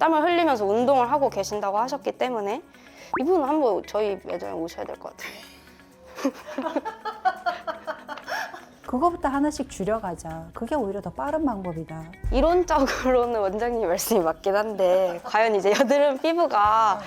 땀을 흘리면서 운동을 하고 계신다고 하셨기 때문에 이분은 한번 저희 매장에 오셔야 될 것 같아요. 그거부터 하나씩 줄여가자. 그게 오히려 더 빠른 방법이다. 이론적으로는 원장님 말씀이 맞긴 한데 과연 이제 여드름 피부가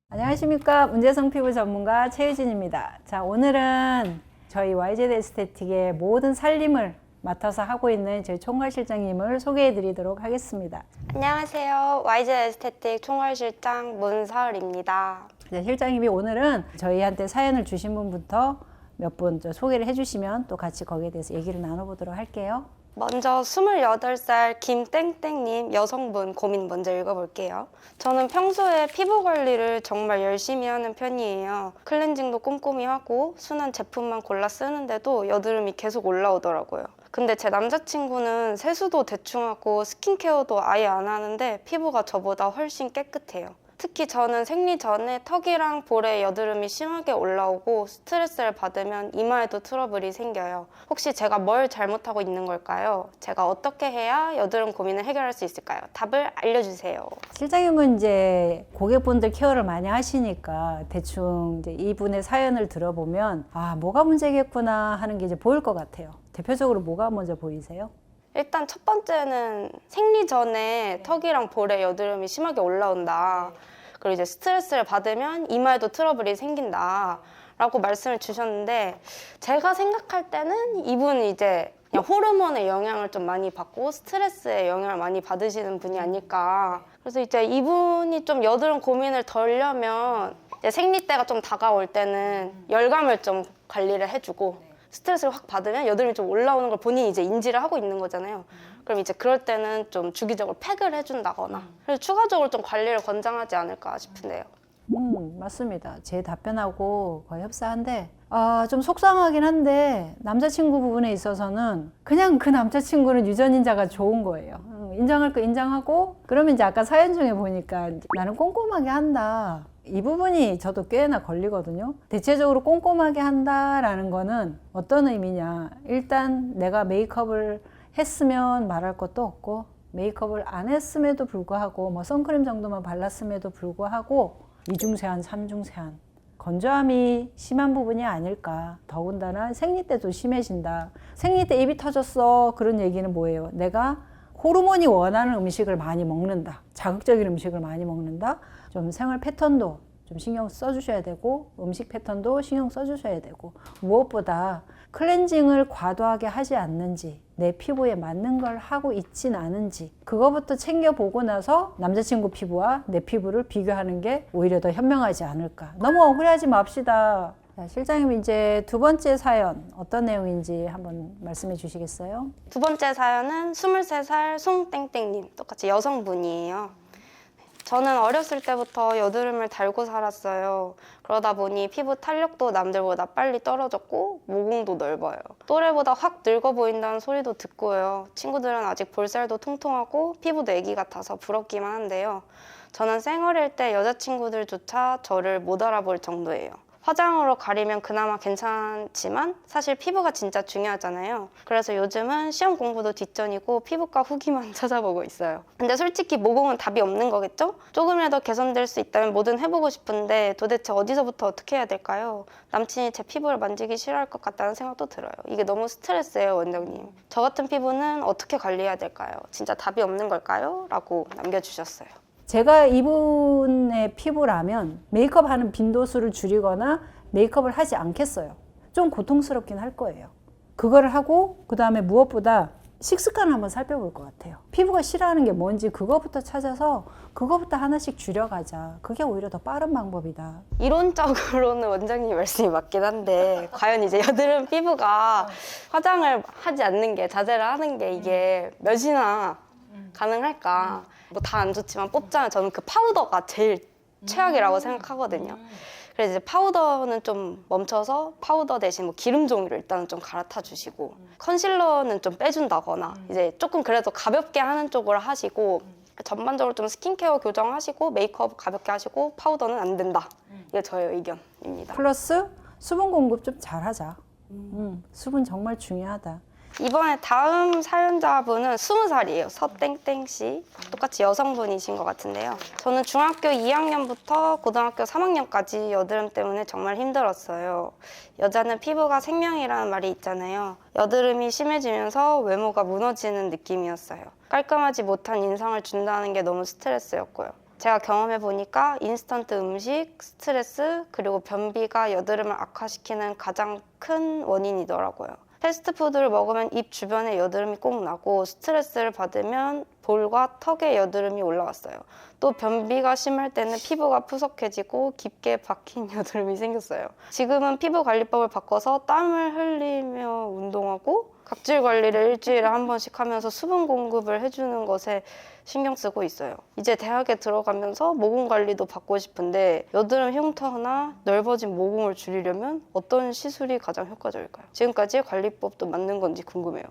안녕하십니까. 문제성 피부 전문가 최유진입니다. 자, 오늘은 저희 YZ 에스테틱의 모든 살림을 맡아서 하고 있는 저희 총괄실장님을 소개해 드리도록 하겠습니다. 안녕하세요. YZ 에스테틱 총괄실장 문서울입니다. 네, 실장님이 오늘은 저희한테 사연을 주신 분부터 몇 분 소개를 해주시면 또 같이 거기에 대해서 얘기를 나눠보도록 할게요. 먼저 28살 김땡땡님 여성분 고민 먼저 읽어볼게요. 저는 평소에 피부 관리를 정말 열심히 하는 편이에요. 클렌징도 꼼꼼히 하고 순한 제품만 골라 쓰는데도 여드름이 계속 올라오더라고요. 근데 제 남자친구는 세수도 대충 하고 스킨케어도 아예 안 하는데 피부가 저보다 훨씬 깨끗해요. 특히 저는 생리 전에 턱이랑 볼에 여드름이 심하게 올라오고 스트레스를 받으면 이마에도 트러블이 생겨요. 혹시 제가 뭘 잘못하고 있는 걸까요? 제가 어떻게 해야 여드름 고민을 해결할 수 있을까요? 답을 알려주세요. 실장님은 이제 고객분들 케어를 많이 하시니까 대충 이제 이분의 사연을 들어보면 아, 뭐가 문제겠구나 하는 게 이제 보일 것 같아요. 대표적으로 뭐가 먼저 보이세요? 일단 첫 번째는 생리 전에 턱이랑 볼에 여드름이 심하게 올라온다. 그리고 이제 스트레스를 받으면 이마에도 트러블이 생긴다 라고 말씀을 주셨는데 제가 생각할 때는 이분이 이제 그냥 호르몬의 영향을 좀 많이 받고 스트레스의 영향을 많이 받으시는 분이 아닐까. 그래서 이제 이분이 좀 여드름 고민을 덜려면 이제 생리 때가 좀 다가올 때는 열감을 좀 관리를 해주고 스트레스를 확 받으면 여드름이 좀 올라오는 걸 본인이 이제 인지를 하고 있는 거잖아요. 그럼 이제 그럴 때는 좀 주기적으로 팩을 해준다거나 그래서 추가적으로 좀 관리를 권장하지 않을까 싶은데요. 맞습니다. 제 답변하고 거의 흡사한데 좀 속상하긴 한데 남자친구 부분에 있어서는 그냥 그 남자친구는 유전인자가 좋은 거예요. 인정할 거 인정하고 그러면 이제 아까 사연 중에 보니까 나는 꼼꼼하게 한다. 이 부분이 저도 꽤나 걸리거든요. 대체적으로 꼼꼼하게 한다라는 거는 어떤 의미냐. 일단 내가 메이크업을 했으면 말할 것도 없고 메이크업을 안 했음에도 불구하고 뭐 선크림 정도만 발랐음에도 불구하고 이중세안, 삼중세안 건조함이 심한 부분이 아닐까. 더군다나 생리 때도 심해진다. 생리 때 입이 터졌어. 그런 얘기는 뭐예요? 내가 호르몬이 원하는 음식을 많이 먹는다. 자극적인 음식을 많이 먹는다. 좀 생활 패턴도 좀 신경 써주셔야 되고 음식 패턴도 신경 써주셔야 되고 무엇보다 클렌징을 과도하게 하지 않는지 내 피부에 맞는 걸 하고 있진 않은지 그거부터 챙겨보고 나서 남자친구 피부와 내 피부를 비교하는 게 오히려 더 현명하지 않을까. 너무 억울해하지 맙시다. 자, 실장님 이제 두 번째 사연 어떤 내용인지 한번 말씀해 주시겠어요? 두 번째 사연은 23살 송땡땡님 똑같이 여성분이에요. 저는 어렸을 때부터 여드름을 달고 살았어요. 그러다 보니 피부 탄력도 남들보다 빨리 떨어졌고 모공도 넓어요. 또래보다 확 늙어 보인다는 소리도 듣고요. 친구들은 아직 볼살도 통통하고 피부도 애기 같아서 부럽기만 한데요. 저는 쌩얼일 때 여자친구들조차 저를 못 알아볼 정도예요. 화장으로 가리면 그나마 괜찮지만 사실 피부가 진짜 중요하잖아요. 그래서 요즘은 시험 공부도 뒷전이고 피부과 후기만 찾아보고 있어요. 근데 솔직히 모공은 답이 없는 거겠죠? 조금이라도 개선될 수 있다면 뭐든 해보고 싶은데 도대체 어디서부터 어떻게 해야 될까요? 남친이 제 피부를 만지기 싫어할 것 같다는 생각도 들어요. 이게 너무 스트레스예요, 원장님. 저 같은 피부는 어떻게 관리해야 될까요? 진짜 답이 없는 걸까요? 라고 남겨주셨어요. 제가 이분의 피부라면 메이크업 하는 빈도수를 줄이거나 메이크업을 하지 않겠어요. 좀 고통스럽긴 할 거예요. 그거를 하고 그 다음에 무엇보다 식습관을 한번 살펴볼 것 같아요. 피부가 싫어하는 게 뭔지 그거부터 찾아서 그거부터 하나씩 줄여가자. 그게 오히려 더 빠른 방법이다. 이론적으로는 원장님 말씀이 맞긴 한데 과연 이제 여드름 피부가 화장을 하지 않는 게 자제를 하는 게 이게 몇이나 가능할까. 뭐 다 안 좋지만 뽑자면 저는 그 파우더가 제일 최악이라고 생각하거든요. 그래서 이제 파우더는 좀 멈춰서 파우더 대신 뭐 기름 종류를 일단은 좀 갈아타 주시고 컨실러는 좀 빼준다거나 이제 조금 그래도 가볍게 하는 쪽으로 하시고 전반적으로 좀 스킨케어 교정하시고 메이크업 가볍게 하시고 파우더는 안 된다. 이게 저의 의견입니다. 플러스 수분 공급 좀 잘하자. 수분 정말 중요하다. 이번에 다음 사연자분은 20살이에요. 서땡땡 씨. 똑같이 여성분이신 것 같은데요. 저는 중학교 2학년부터 고등학교 3학년까지 여드름 때문에 정말 힘들었어요. 여자는 피부가 생명이라는 말이 있잖아요. 여드름이 심해지면서 외모가 무너지는 느낌이었어요. 깔끔하지 못한 인상을 준다는 게 너무 스트레스였고요. 제가 경험해보니까 인스턴트 음식, 스트레스, 그리고 변비가 여드름을 악화시키는 가장 큰 원인이더라고요. 패스트푸드를 먹으면 입 주변에 여드름이 꼭 나고 스트레스를 받으면 볼과 턱에 여드름이 올라왔어요. 또 변비가 심할 때는 피부가 푸석해지고 깊게 박힌 여드름이 생겼어요. 지금은 피부 관리법을 바꿔서 땀을 흘리며 운동하고 각질 관리를 일주일에 한 번씩 하면서 수분 공급을 해주는 것에 신경 쓰고 있어요. 이제 대학에 들어가면서 모공 관리도 받고 싶은데 여드름 흉터나 넓어진 모공을 줄이려면 어떤 시술이 가장 효과적일까요? 지금까지 관리법도 맞는 건지 궁금해요.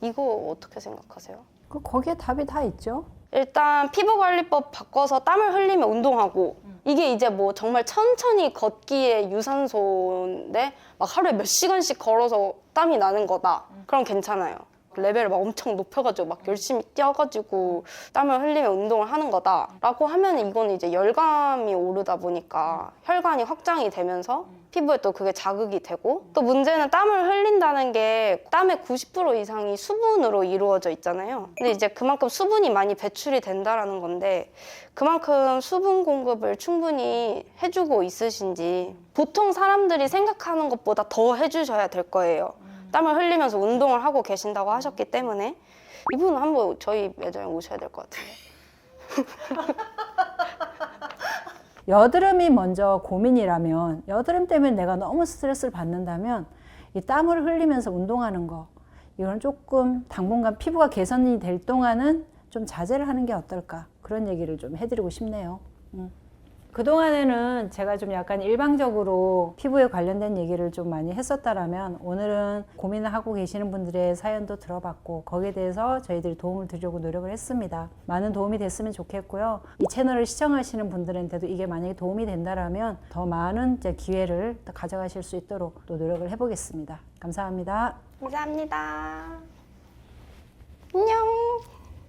이거 어떻게 생각하세요? 거기에 답이 다 있죠. 일단 피부 관리법 바꿔서 땀을 흘리며 운동하고 이게 이제 뭐 정말 천천히 걷기에 유산소인데 막 하루에 몇 시간씩 걸어서 땀이 나는 거다. 그럼 괜찮아요. 레벨을 막 엄청 높여가지고 막 열심히 뛰어가지고 땀을 흘리며 운동을 하는 거다라고 하면 이거는 이제 열감이 오르다 보니까 혈관이 확장이 되면서 피부에 또 그게 자극이 되고 또 문제는 땀을 흘린다는 게 땀의 90% 이상이 수분으로 이루어져 있잖아요. 근데 이제 그만큼 수분이 많이 배출이 된다라는 건데 그만큼 수분 공급을 충분히 해주고 있으신지 보통 사람들이 생각하는 것보다 더 해주셔야 될 거예요. 땀을 흘리면서 운동을 하고 계신다고 하셨기 때문에 이분은 한번 저희 매장에 오셔야 될 것 같은데. 여드름이 먼저 고민이라면 여드름 때문에 내가 너무 스트레스를 받는다면 이 땀을 흘리면서 운동하는 거 이건 조금 당분간 피부가 개선이 될 동안은 좀 자제를 하는 게 어떨까 그런 얘기를 좀 해드리고 싶네요. 그동안에는 제가 좀 약간 일방적으로 피부에 관련된 얘기를 좀 많이 했었다라면 오늘은 고민을 하고 계시는 분들의 사연도 들어봤고 거기에 대해서 저희들이 도움을 드리려고 노력을 했습니다. 많은 도움이 됐으면 좋겠고요. 이 채널을 시청하시는 분들한테도 이게 만약에 도움이 된다라면 더 많은 이제 기회를 더 가져가실 수 있도록 또 노력을 해보겠습니다. 감사합니다. 감사합니다. 안녕.